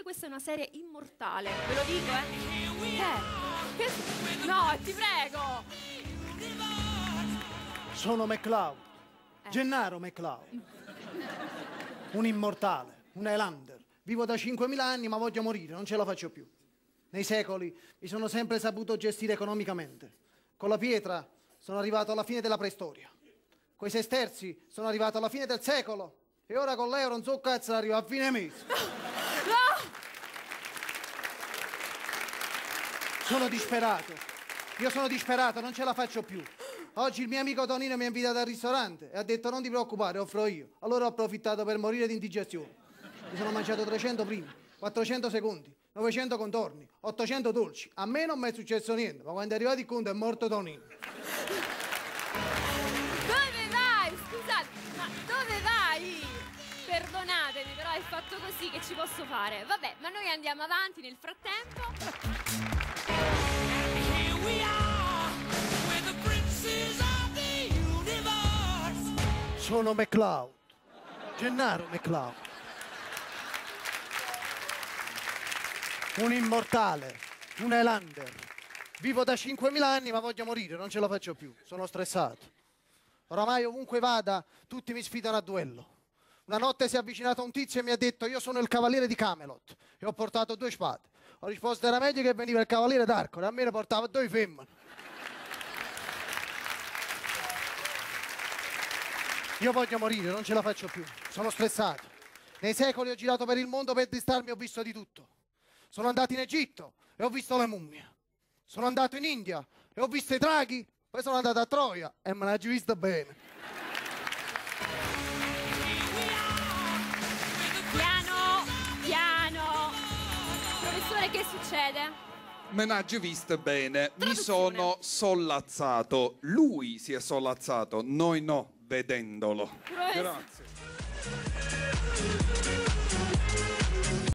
questa è una serie immortale. Ve lo dico, No, ti prego! Sono MacLeod, Gennaro MacLeod. Un immortale, un Highlander. Vivo da 5.000 anni ma voglio morire, non ce la faccio più. Nei secoli mi sono sempre saputo gestire economicamente. Con la pietra sono arrivato alla fine della preistoria. Coi sesterzi sono arrivato alla fine del secolo. E ora con l'euro non so cazzo arrivo a fine mese. Sono disperato. Io sono disperato, non ce la faccio più. Oggi il mio amico Tonino mi ha invitato al ristorante e ha detto non ti preoccupare, offro io. Allora ho approfittato per morire di indigestione. Mi sono mangiato 300 primi, 400 secondi, 900 contorni, 800 dolci. A me non mi è successo niente, ma quando è arrivato il conto è morto Tonino. Dove vai? Scusate, ma dove vai? Perdonatemi, però è fatto così, che ci posso fare? Vabbè, ma noi andiamo avanti nel frattempo. Sono MacLeod, Gennaro MacLeod. Un immortale, un Highlander. Vivo da 5.000 anni ma voglio morire, non ce la faccio più. Sono stressato. Oramai ovunque vada, tutti mi sfidano a duello. Una notte si è avvicinato un tizio e mi ha detto io sono il cavaliere di Camelot e ho portato 2 spade. Ho risposto era meglio che veniva il cavaliere d'Arcore, a me ne portava 2 femmine. Io voglio morire, non ce la faccio più. Sono stressato. Nei secoli ho girato per il mondo per distarmi, ho visto di tutto. Sono andato in Egitto e ho visto le mummie. Sono andato in India e ho visto i draghi. Poi sono andato a Troia e me l'ha vista bene. Piano, piano. Professore, che succede? Me n'ha visto bene. Mi Traduzione. sono sollazzato. Lui si è sollazzato, noi no, vedendolo. Professore. Grazie.